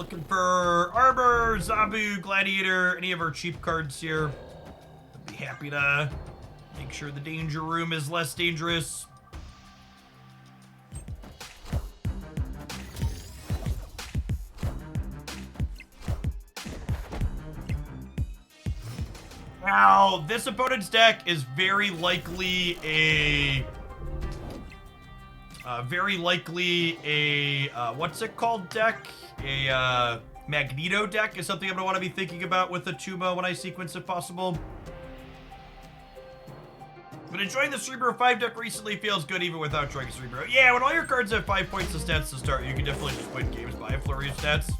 looking for Arbor, Zabu, Gladiator, any of our cheap cards here. I'd be happy to make sure the danger room is less dangerous. Now, this opponent's deck is very likely a what's it called deck? A Magneto deck is something I'm gonna want to be thinking about with the Tuma when I sequence if possible. But enjoying the Cerebro 5 deck recently feels good even without drawing Cerebro. Yeah, when all your cards have 5 points of stats to start, you can definitely just win games by a flurry of stats.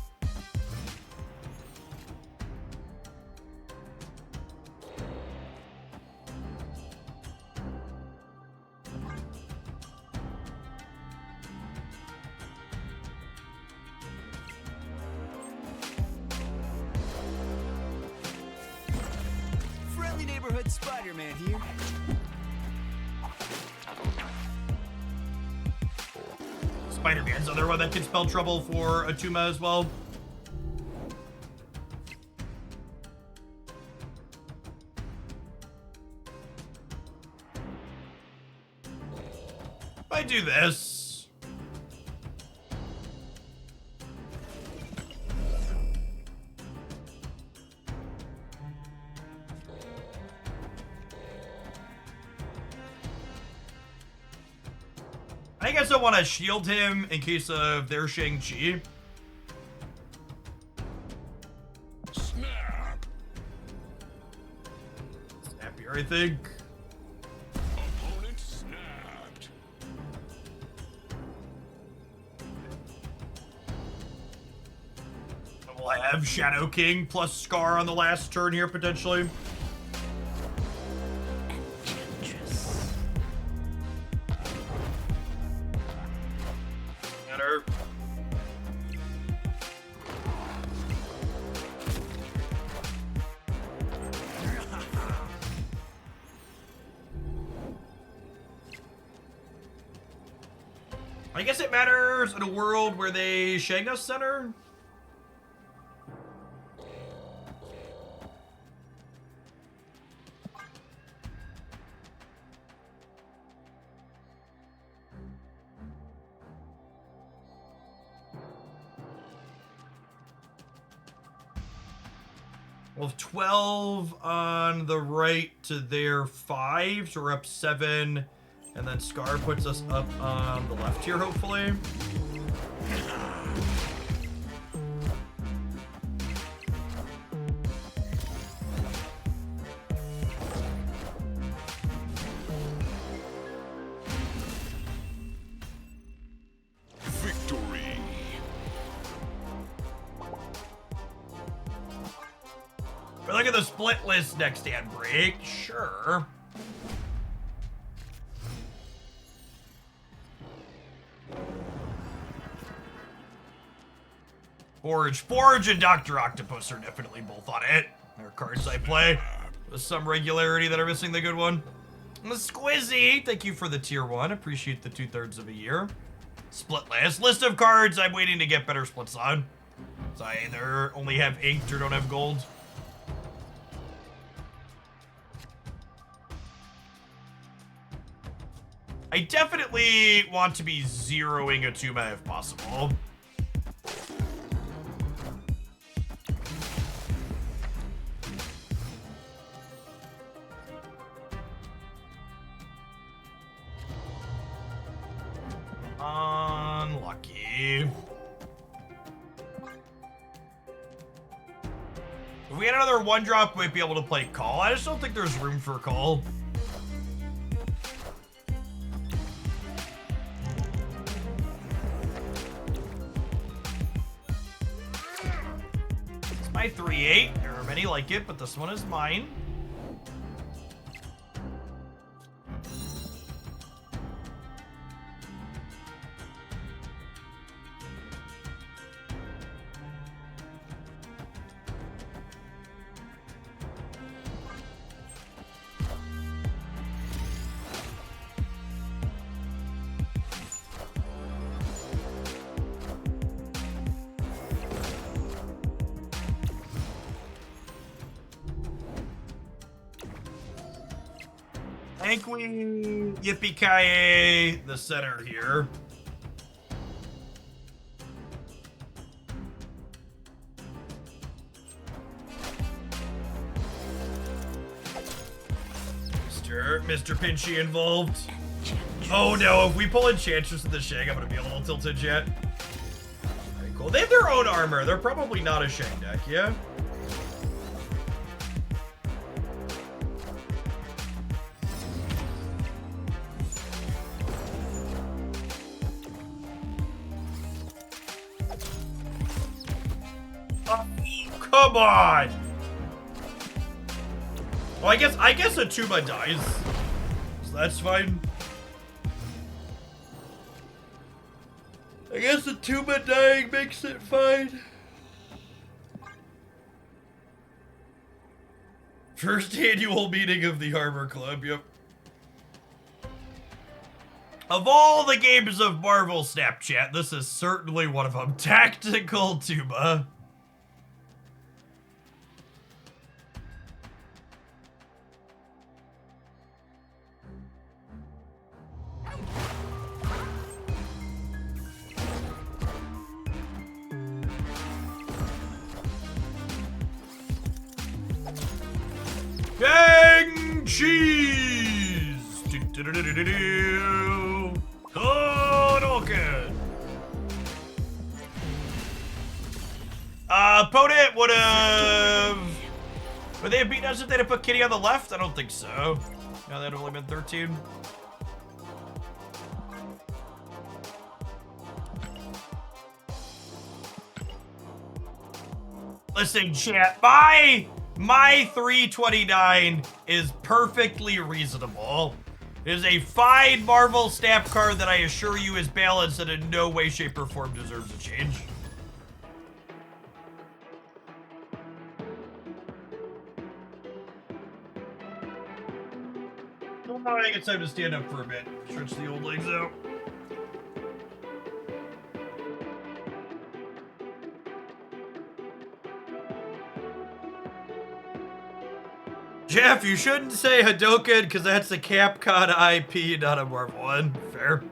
Neighborhood Spider-Man here. Spider-Man's another one that can spell trouble for Atuma as well. If I do this, I guess I want to shield him in case of their Shang-Chi. Snap. Snappier, I think. Opponent snapped. We'll have Shadow King plus Skaar on the last turn here, potentially. I guess it matters in a world where they Shang us center. We'll have 12 on the right to their 5, so we're up 7. And then Skaar puts us up on the left here, hopefully. Victory. We're looking at the split list next stand break. Sure. Forge and Dr. Octopus are definitely both on it. They're cards I play with some regularity that are missing the good one. Squizzy, thank you for the tier 1. Appreciate the 2/3 of a year. Split list of cards I'm waiting to get better splits on. So I either only have inked or don't have gold. I definitely want to be zeroing Atuma if possible. Unlucky. If we had another 1-drop, we might be able to play Call. I just don't think there's room for Call. It's my 3/8. There are many like it, but this one is mine. think we yippee-ki-yay the center here. Mr. Pinchy involved. Oh no, if we pull Enchantress with the Shag, I'm gonna be a little tilted yet. Alright, cool. They have their own armor. They're probably not a Shag deck, yeah? Oh, come on! Well, I guess a tuba dies. So that's fine. I guess the tuba dying makes it fine. First annual meeting of the Armor Club, yep. Of all the games of Marvel Snapchat, this is certainly one of them. Tactical tuba. Gang cheese! Hadouken! Opponent would've... Would they have beaten us if they'd have put Kitty on the left? I don't think so. No, that'd have only been 13. Listen, chat, my 329 is perfectly reasonable. It is a fine Marvel Snap card that I assure you is balanced and in no way, shape, or form deserves a change. I think it's time to stand up for a bit. Stretch the old legs out. Jeff, you shouldn't say Hadouken because that's a Capcom IP, not a Marvel one. Fair.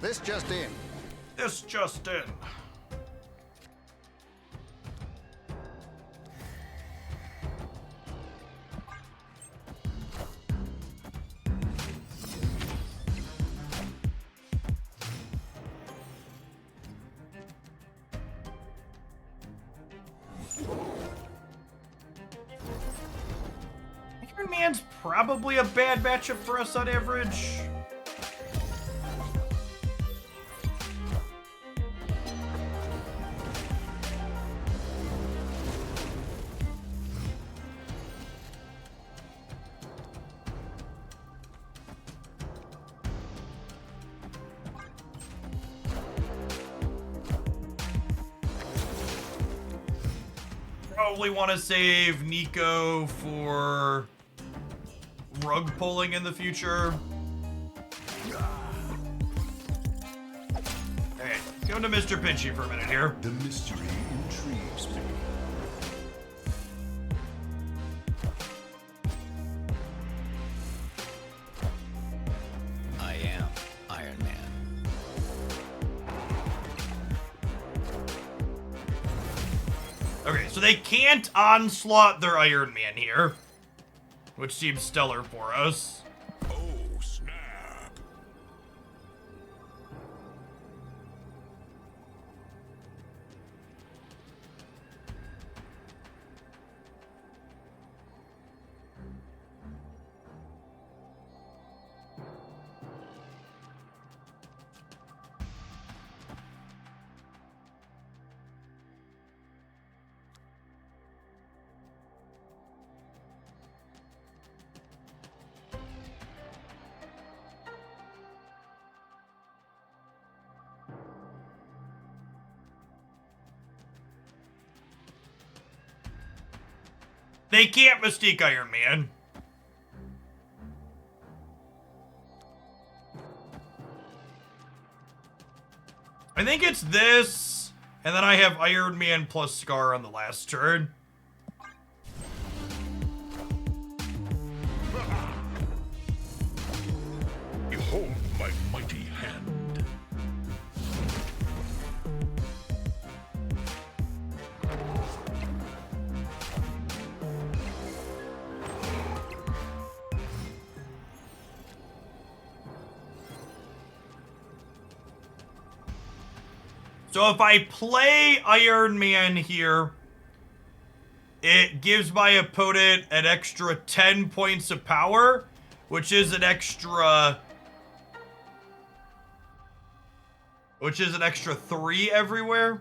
This just in. This just in. Iron Man's probably a bad matchup for us on average. Probably want to save Nico for rug pulling in the future. Alright, go to Mr. Pinchy for a minute here. The mystery intrigues me. I am Iron Man. Okay, so they can't onslaught their Iron Man here, which seems stellar for us. Oh, snap. They can't Mystique Iron Man. I think it's this, and then I have Iron Man plus Skaar on the last turn. Behold my mighty hand. So if I play Iron Man here, it gives my opponent an extra 10 points of power, which is an extra 3 everywhere.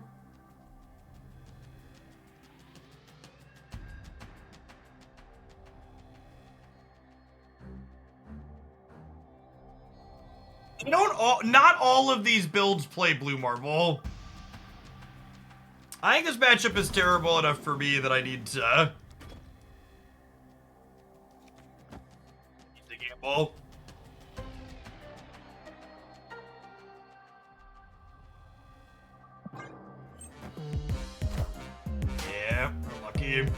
Not all of these builds play Blue Marble. I think this matchup is terrible enough for me that I need to gamble. Yeah, unlucky.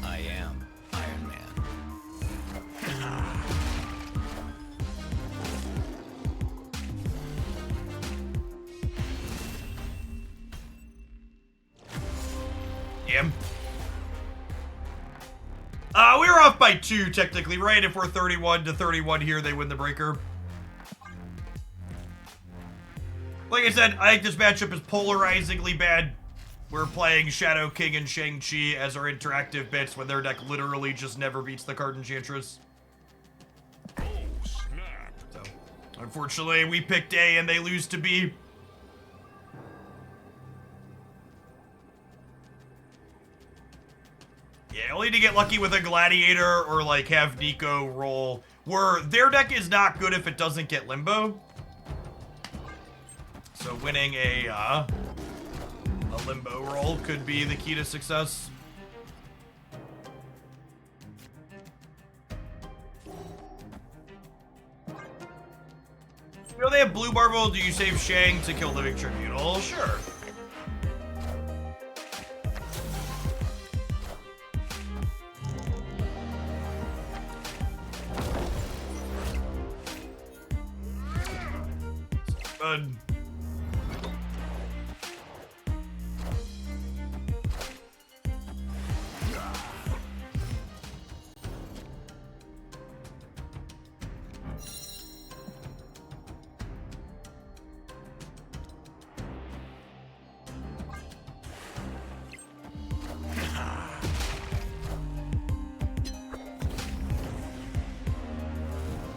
I am Iron Man. Yeah. We were off by 2 technically, right? If we're 31-31 here, they win the breaker. Like I said, I think this matchup is polarizingly bad. We're playing Shadow King and Shang-Chi as our interactive bits when their deck literally just never beats the card Enchantress. Oh, snap. So, unfortunately, we picked A and they lose to B. Yeah, only to get lucky with a Gladiator or like have Nico roll, where their deck is not good if it doesn't get Limbo. So winning a Limbo roll could be the key to success. You know they have Blue Marble, do you save Shang to kill Living Tribunal? Sure. Good.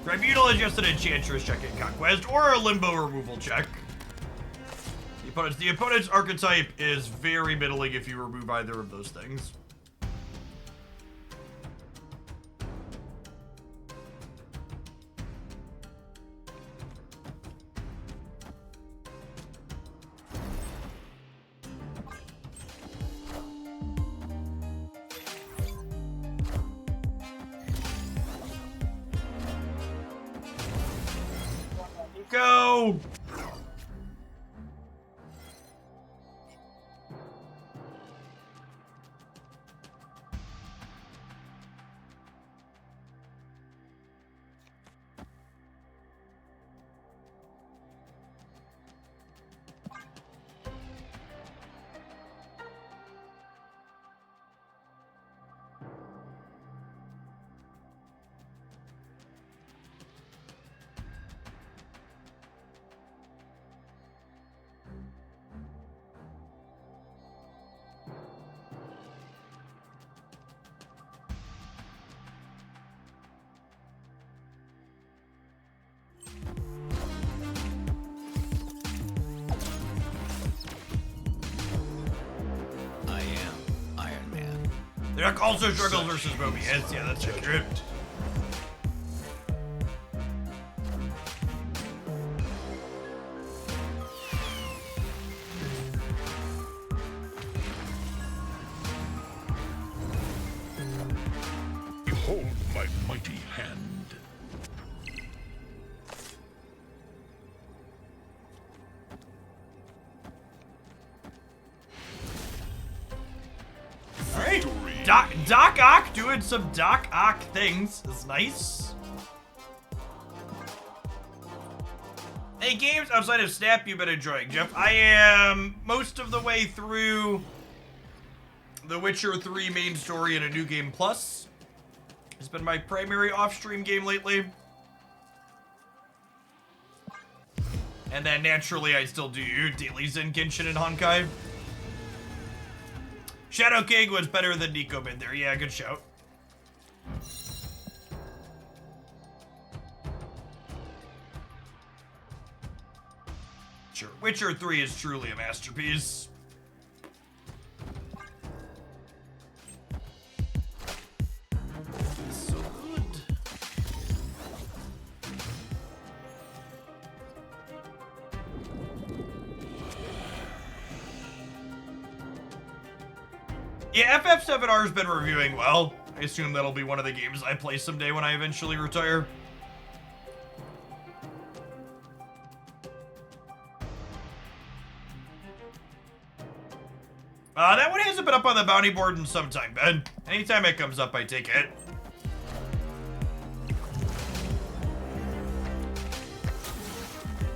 Tribunal is just an Enchantress check in Conquest, or a Limbo removal check. The opponent's archetype is very middling if you remove either of those things. Go! I am Iron Man. The deck also struggles versus Mobius. Yeah, that's accurate. Behold my mighty hand. Alright, Doc Ock doing some Doc Ock things is nice. Hey, games outside of Snap you've been enjoying, Jeff? I am most of the way through The Witcher 3 main story and a New Game Plus. It's been my primary off-stream game lately. And then naturally I still do dailies in Genshin and Honkai. Shadow King was better than Nico mid there. Yeah, good shout. Sure, Witcher 3 is truly a masterpiece. So good. Yeah, FF7R has been reviewing well. I assume that'll be one of the games I play someday when I eventually retire. That one hasn't been up on the bounty board in some time, Ben. Anytime it comes up, I take it.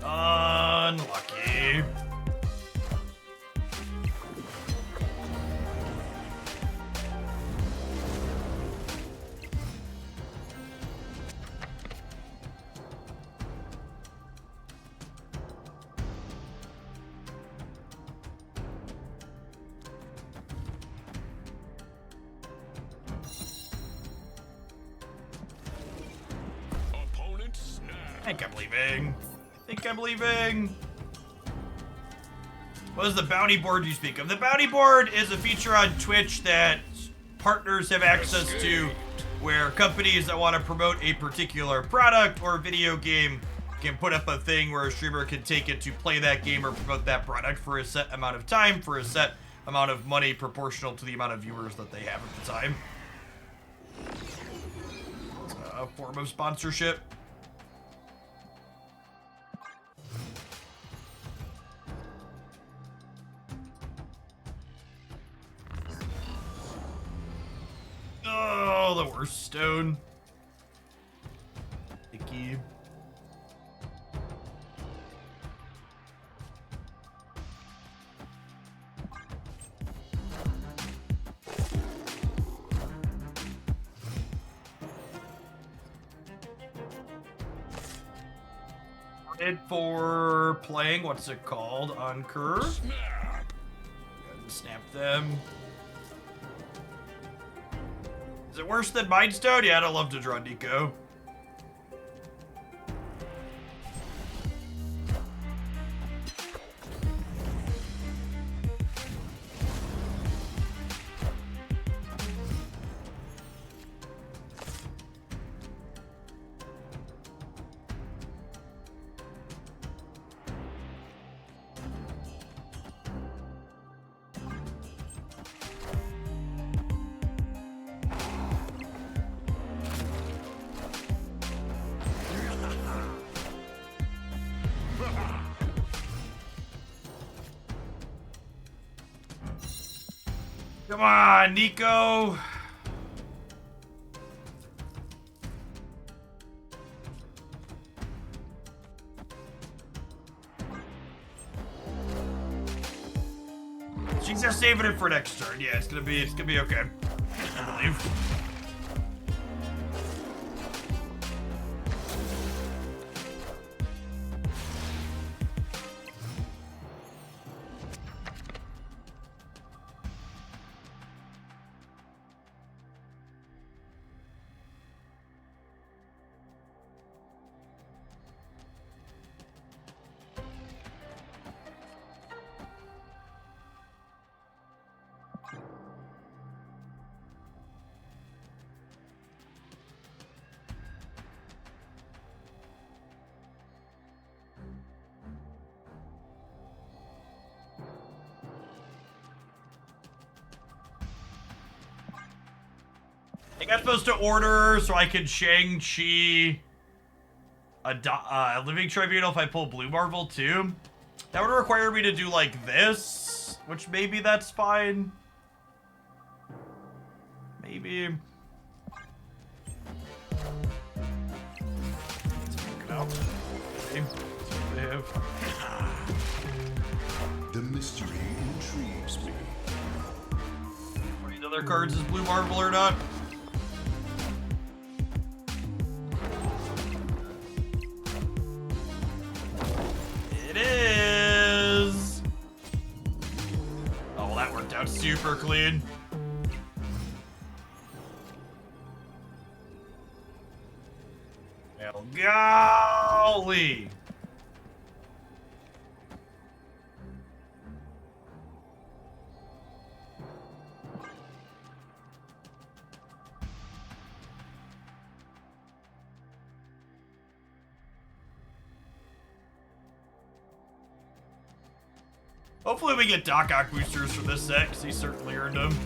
Unlucky. Opponent snap. I think I'm leaving. I think I'm leaving. What is the bounty board you speak of? The bounty board is a feature on Twitch that partners have access to, where companies that want to promote a particular product or video game can put up a thing where a streamer can take it to play that game or promote that product for a set amount of time, for a set amount of money proportional to the amount of viewers that they have at the time. It's a form of sponsorship. Oh, the worst stone. Icky. For playing, what's it called? On Curve? Snap. Snap them. Is it worse than Mind Stone? Yeah, I'd love to draw Nico. Come on, Nico. She's just saving it for next turn. Yeah, it's gonna be okay. I believe. think I'm supposed to order so I can Shang-Chi a living tribunal if I pull Blue Marvel too. That would require me to do like this, which maybe that's fine. Maybe. Let's work it out. Okay. See what they have. The mystery intrigues me. Are these other cards is Blue Marvel or not? It is. Oh, well, that worked out super clean. Well, golly. Hopefully we get Doc Ock boosters for this set, because he certainly earned them.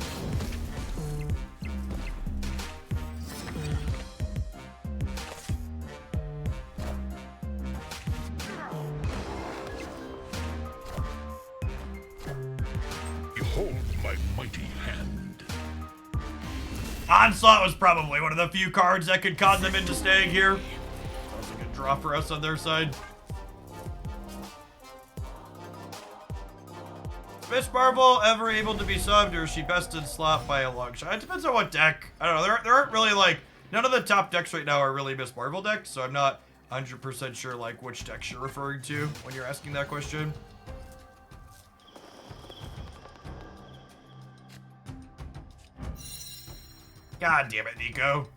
Behold my mighty hand. Onslaught was probably one of the few cards that could con them into staying here. That was a good draw for us on their side. Miss Marvel ever able to be subbed, or is she best in slot by a long shot? It depends on what deck. I don't know. There aren't really, like, none of the top decks right now are really Miss Marvel decks, so I'm not 100% sure, like, which decks you're referring to when you're asking that question. God damn it, Nico.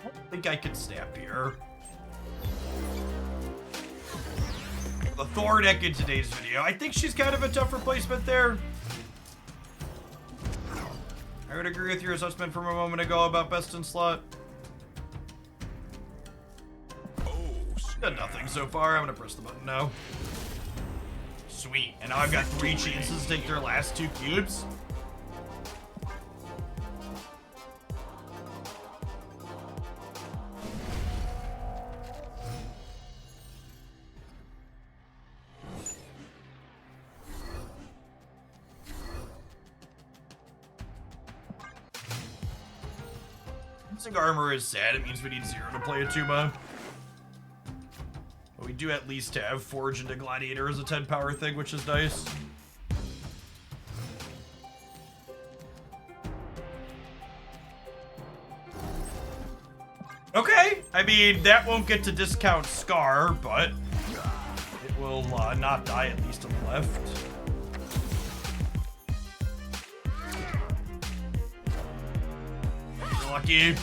I think I can snap here. The Thor deck in today's video. I think she's kind of a tough replacement there. I would agree with your assessment from a moment ago about best in slot. Oh, Done nothing so far. I'm gonna press the button now. Sweet. And now I've got 3 chances to take their last 2 cubes. Losing armor is sad. It means we need 0 to play a Tuma. But we do at least have Forge into Gladiator as a 10 power thing, which is nice. Okay, I mean, that won't get to discount Skaar, but it will not die at least on the left. You're lucky.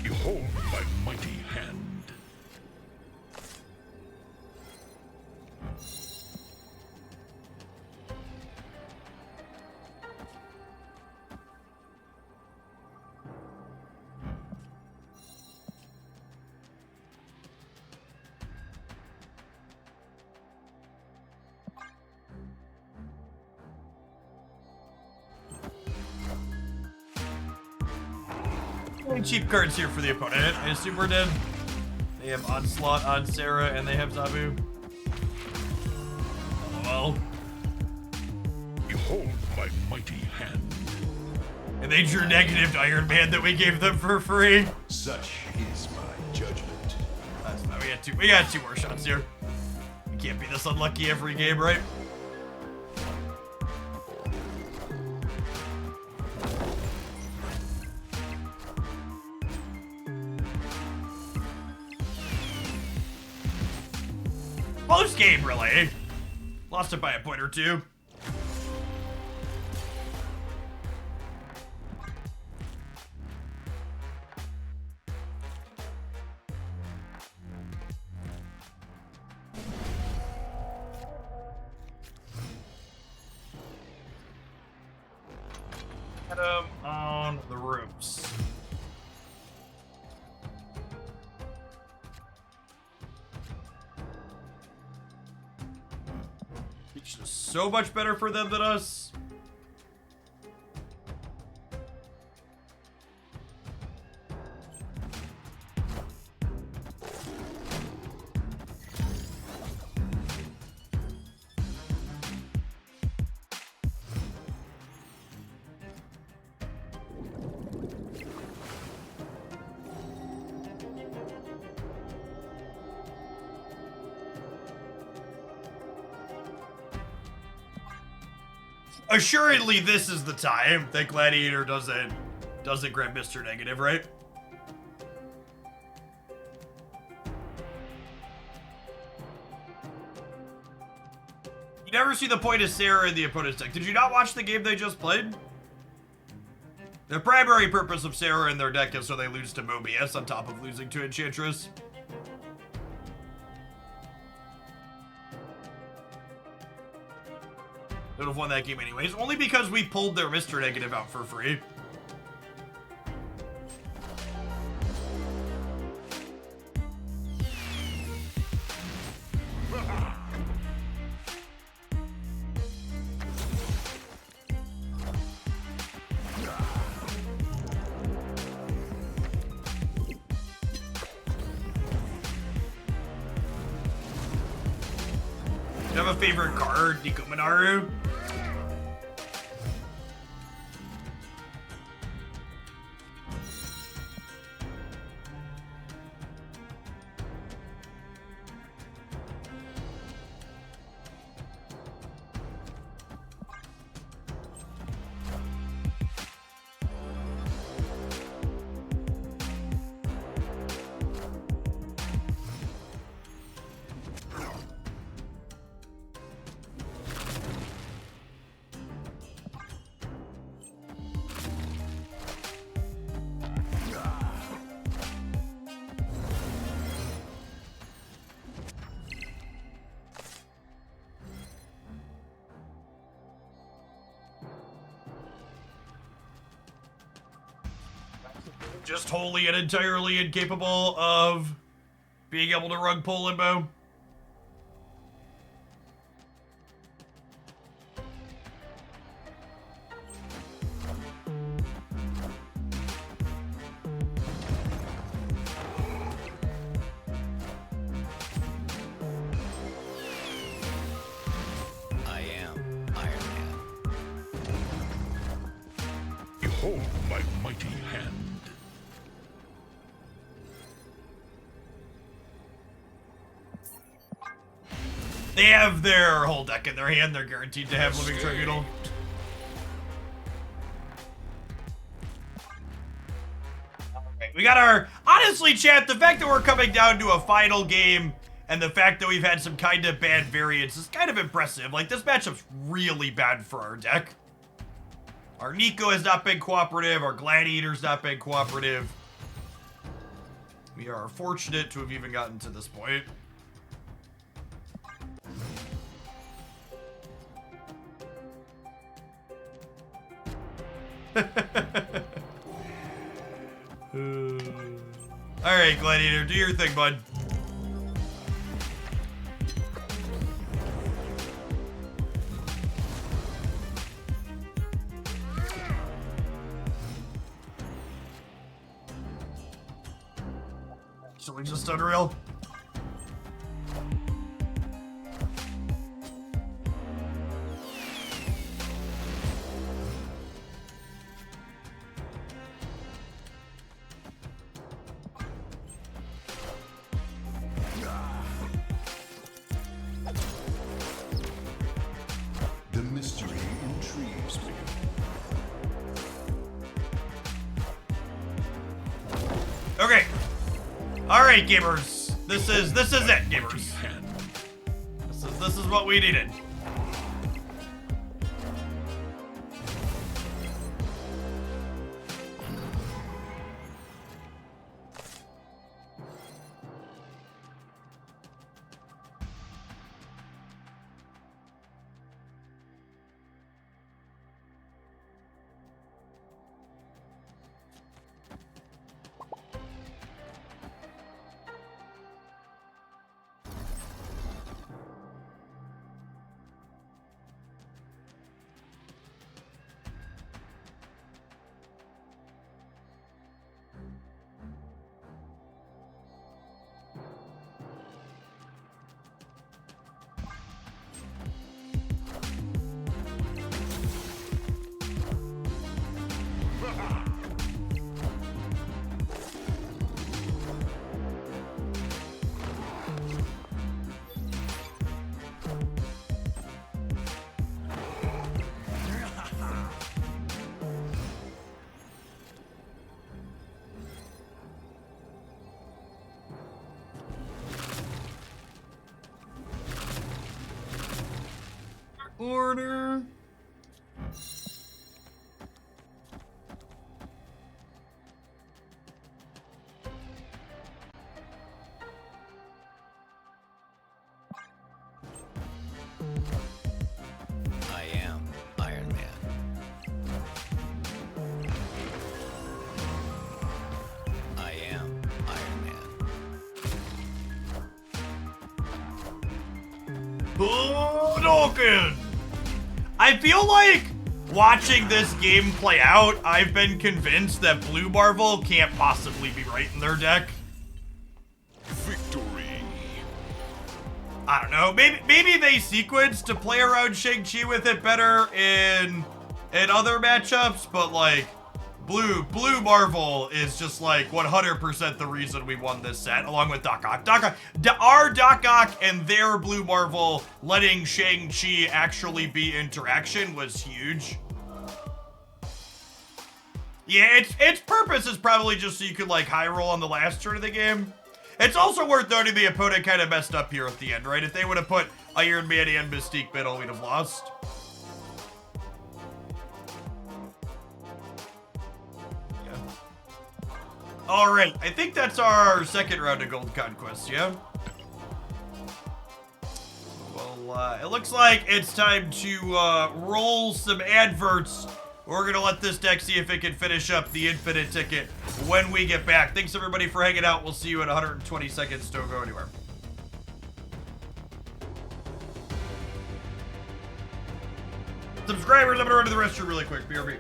Behold my mighty hand. Really cheap cards here for the opponent. I assume we're dead. They have Onslaught on Sarah, and they have Zabu. LOL. Behold my mighty hand. And they drew negative to Iron Man that we gave them for free. Such is my judgment. That's fine. We got two more shots here. We can't be this unlucky every game, right? Close game, really. Lost it by a point or two. Get him on the roofs. It's just so much better for them than us. Assuredly, this is the time that Gladiator doesn't grab Mr. Negative, right? You never see the point of Sarah in the opponent's deck. Did you not watch the game they just played? The primary purpose of Sarah in their deck is so they lose to Mobius on top of losing to Enchantress. They would have won that game anyways, only because we pulled their Mr. Negative out for free. Do you have a favorite card, Nico Minaru? Just wholly and entirely incapable of being able to run pull limbo. I am Iron Man. Behold my mighty hand. They have their whole deck in their hand. They're guaranteed to have Living Tribunal. Okay, we got our... Honestly, chat, the fact that we're coming down to a final game and the fact that we've had some kind of bad variants is kind of impressive. Like, this matchup's really bad for our deck. Our Nico has not been cooperative. Our Gladiator's not been cooperative. We are fortunate to have even gotten to this point. Alright, Gladiator, do your thing, bud. actually just unreal. The mystery intrigues me. Okay. All right, gamers. This is it, gamers. Hand. This is what we needed. Order. I am Iron Man. I am Iron Man. Hadouken! I feel like watching this game play out, I've been convinced that Blue Marvel can't possibly be right in their deck. Victory. I don't know. Maybe they sequence to play around Shang-Chi with it better in other matchups, but like Blue Marvel is just like 100% the reason we won this set, along with Doc Ock. Our Doc Ock and their Blue Marvel letting Shang-Chi actually be interaction was huge. Yeah, its purpose is probably just so you could like high roll on the last turn of the game. It's also worth noting the opponent kind of messed up here at the end, right? If they would have put Iron Man and Mystique middle, we'd have lost. All right, I think that's our second round of Gold Conquest, yeah? Well, it looks like it's time to roll some adverts. We're going to let this deck see if it can finish up the infinite ticket when we get back. Thanks, everybody, for hanging out. We'll see you in 120 seconds. Don't go anywhere. Subscribers, I'm going to run to the restroom really quick. BRB.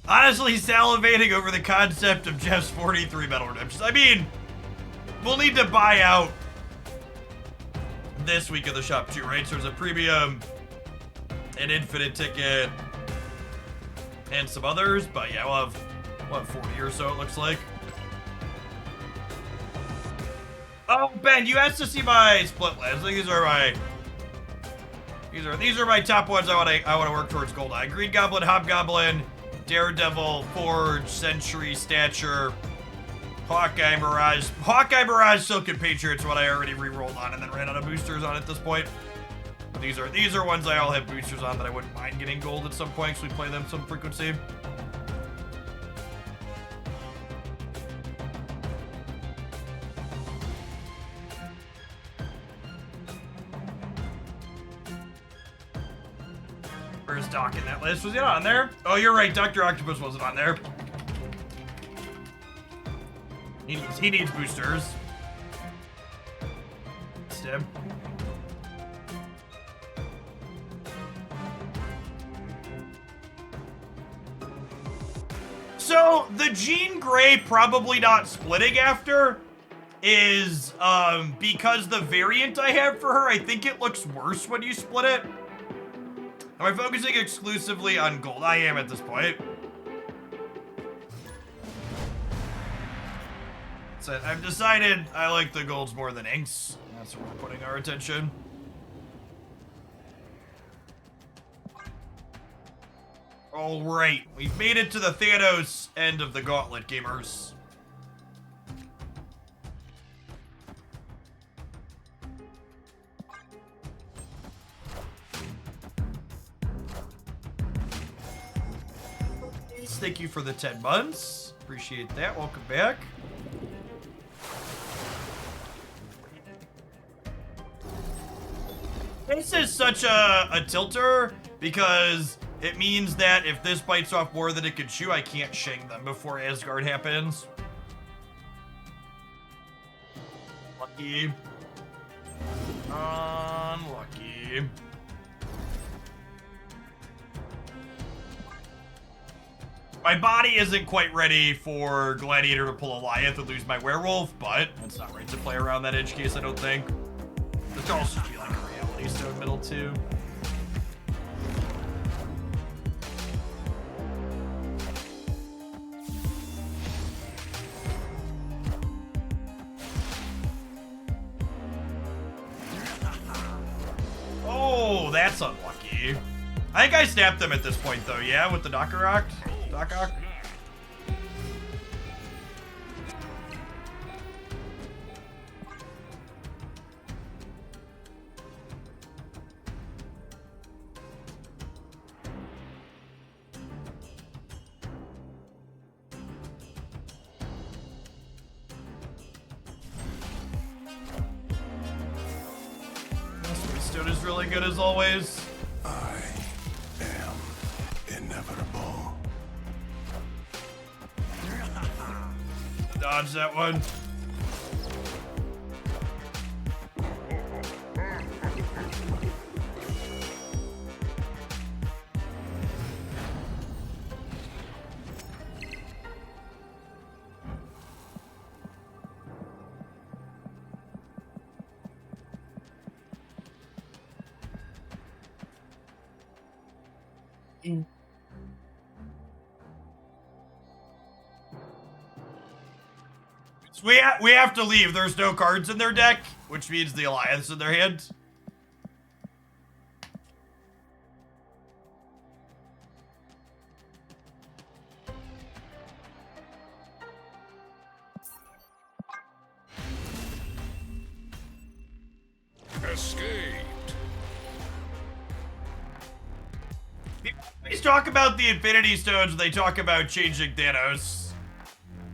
Honestly salivating over the concept of Jeff's 43 medal redemptions. I mean, we'll need to buy out this week of the shop too, right? So there's a premium, an infinite ticket, and some others. But yeah, we'll have, what, 40 or so it looks like. Oh, Ben, you asked to see my split list. I think these are my top ones I want to work towards gold. Green Goblin, Hobgoblin, Daredevil, Forge, Sentry, Stature, Hawkeye, Mirage, Silken Patriots, what I already re-rolled on and then ran out of boosters on at this point. But these are ones I all have boosters on that I wouldn't mind getting gold at some point, so we play them some frequency. Where's Doc in that list? Was he not on there? Oh, you're right. Dr. Octopus wasn't on there. He needs boosters. Stim. So, the Jean Grey probably not splitting after is because the variant I have for her, I think it looks worse when you split it. Am I focusing exclusively on gold? I am at this point. So I've decided I like the golds more than inks. That's where we're putting our attention. All right, we've made it to the Thanos end of the gauntlet, gamers. Thank you for the 10 months. Appreciate that. Welcome back. This is such a tilter because it means that if this bites off more than it can chew, I can't shing them before Asgard happens. Lucky. Unlucky. My body isn't quite ready for Gladiator to pull Goliath and lose my Werewolf, but that's not right to play around that edge case, I don't think. This also should be like a Reality Stone middle, too. Oh, that's unlucky. I think I snapped them at this point, though, yeah? With the Docker Rock? Doc Ock? Stone is really good as always. I am inevitable. Dodge that one. So we have to leave. There's no cards in their deck, which means the Alliance in their hand. Escaped. People always talk about the Infinity Stones when they talk about changing Thanos.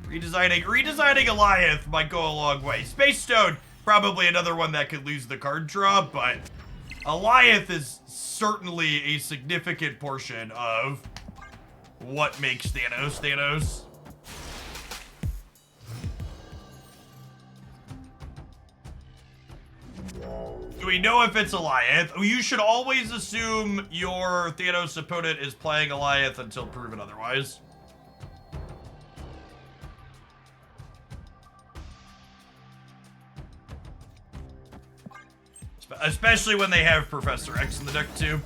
Redesigning Goliath might go a long way. Space Stone, probably another one that could lose the card draw, but Goliath is certainly a significant portion of what makes Thanos Thanos. Do we know if it's Goliath? You should always assume your Thanos opponent is playing Goliath until proven otherwise. Especially when they have Professor X in the deck, too.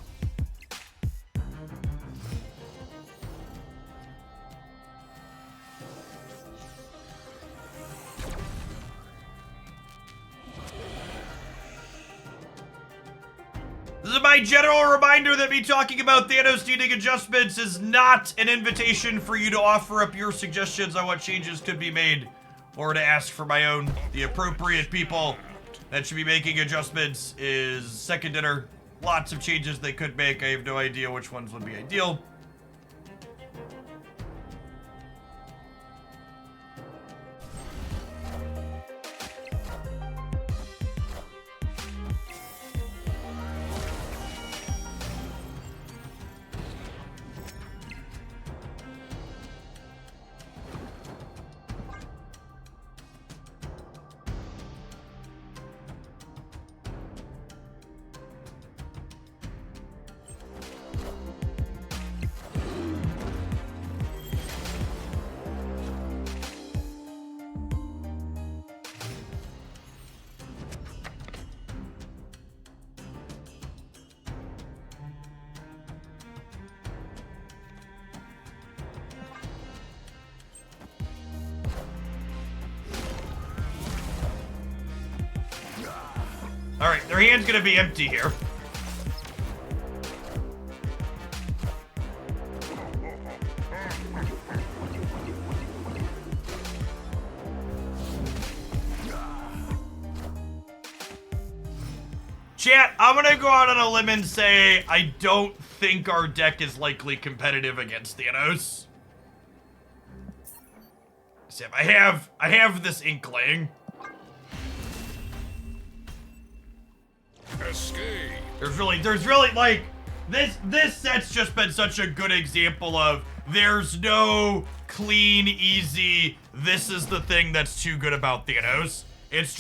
This is my general reminder that me talking about Thanos needing adjustments is not an invitation for you to offer up your suggestions on what changes could be made, or to ask for my own. The appropriate people that should be making adjustments is Second Dinner. Lots of changes they could make. I have no idea which ones would be ideal. Alright, their hand's gonna be empty here. Chat, I'm gonna go out on a limb and say I don't think our deck is likely competitive against Thanos. So I have this inkling. Escape. There's really like this set's just been such a good example of there's no clean, easy, this is the thing that's too good about Thanos. It's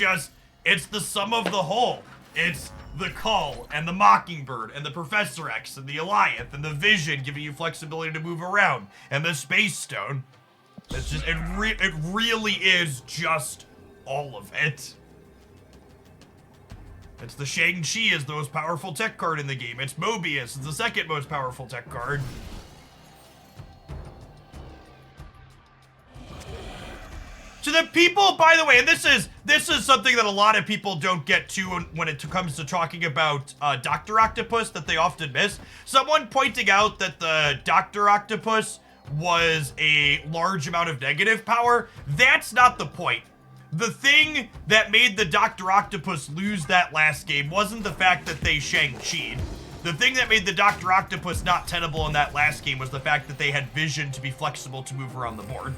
the sum of the whole. It's the Cull and the Mockingbird and the Professor X and the Alliance and the Vision giving you flexibility to move around and the Space Stone. It's just it really is just all of it. It's the Shang-Chi is the most powerful tech card in the game. It's Mobius is the second most powerful tech card. To the people, by the way, and this is something that a lot of people don't get to when it comes to talking about Dr. Octopus that they often miss. Someone pointing out that the Dr. Octopus was a large amount of negative power. That's not the point. The thing that made the Dr. Octopus lose that last game wasn't the fact that they Shang-Chi'd. The thing that made the Dr. Octopus not tenable in that last game was the fact that they had Vision to be flexible to move around the board.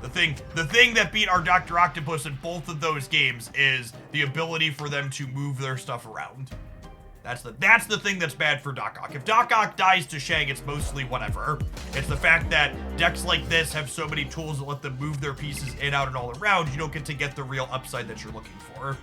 The thing that beat our Dr. Octopus in both of those games is the ability for them to move their stuff around. That's the thing that's bad for Doc Ock. If Doc Ock dies to Shang, it's mostly whatever. It's the fact that decks like this have so many tools that let them move their pieces in, out, and all around, you don't get to get the real upside that you're looking for.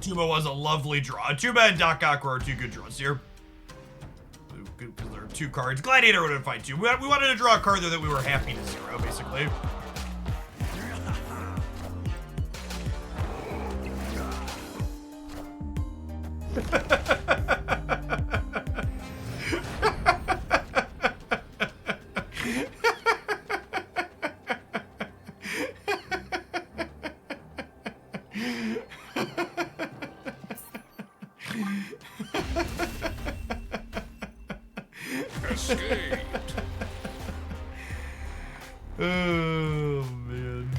Tuba was a lovely draw. Tuba and Doc Ock were our two good draws here. Because there are two cards. Gladiator would have been fine too. We wanted to draw a card there that we were happy to zero, basically. Escaped. Oh, man.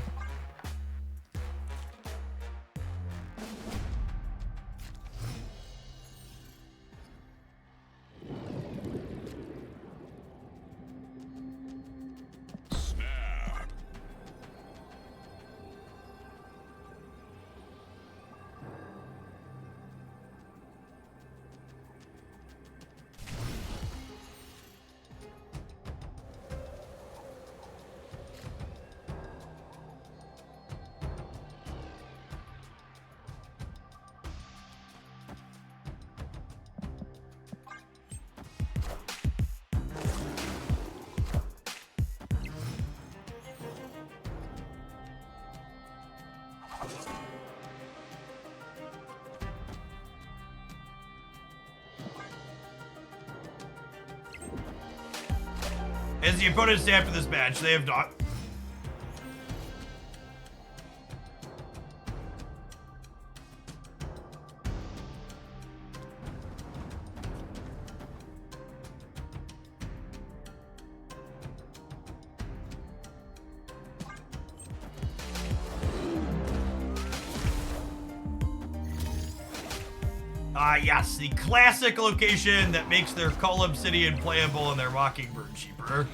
As the opponents after this match, they have not. Yes, the classic location that makes their Cull Obsidian playable and their Mockingbird cheaper.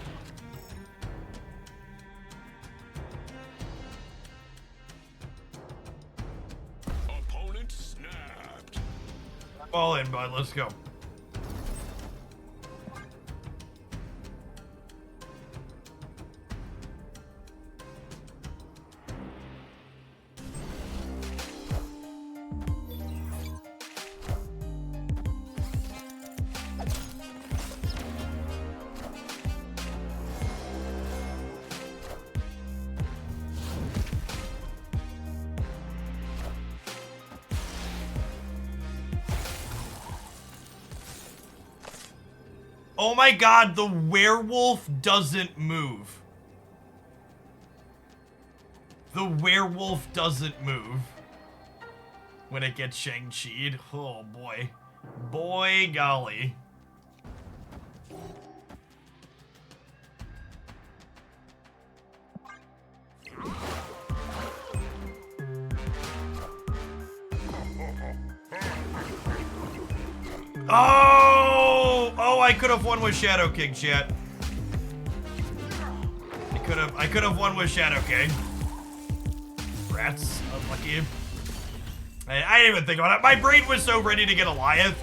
Opponent snapped. All in, bud. Let's go. Oh my god, the werewolf doesn't move. The werewolf doesn't move when it gets Shang-Chi'd. Oh boy. Boy golly. Oh, I could have won with Shadow King, chat. I could have won with Shadow King. Rats, unlucky. I didn't even think about it. My brain was so ready to get Goliath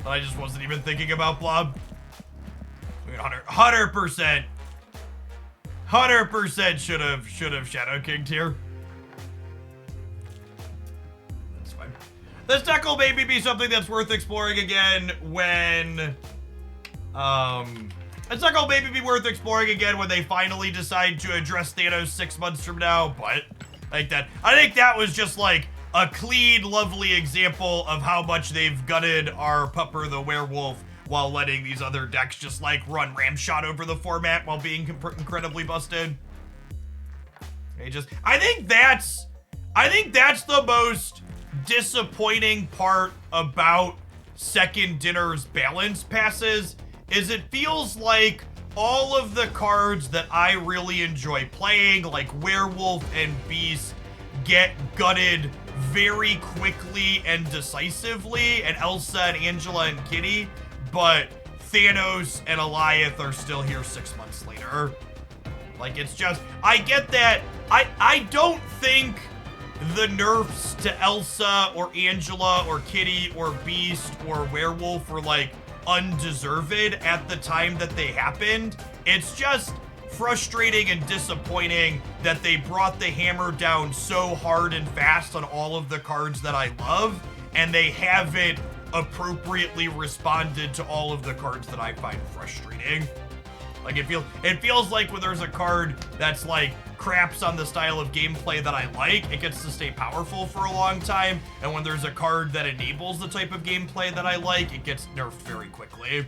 that I just wasn't even thinking about Blob. 100%. 100% should have Shadow King'd here. That's fine. This deck will maybe be something that's worth exploring again when this deck will maybe be worth exploring again when they finally decide to address Thanos 6 months from now, but like that. I think that was just like a clean, lovely example of how much they've gutted our Pupper the Werewolf while letting these other decks just like run ramshot over the format while being incredibly busted. I think that's the most disappointing part about Second Dinner's balance passes is it feels like all of the cards that I really enjoy playing, like Werewolf and Beast, get gutted very quickly and decisively, and Elsa and Angela and Kitty, but Thanos and Goliath are still here 6 months later. Like, it's just, I get that. I don't think the nerfs to Elsa or Angela or Kitty or Beast or Werewolf were like undeserved at the time that they happened. It's just frustrating and disappointing that they brought the hammer down so hard and fast on all of the cards that I love, and they haven't appropriately responded to all of the cards that I find frustrating. Like, it feels like when there's a card that's like craps on the style of gameplay that I like, it gets to stay powerful for a long time, and when there's a card that enables the type of gameplay that I like, it gets nerfed very quickly.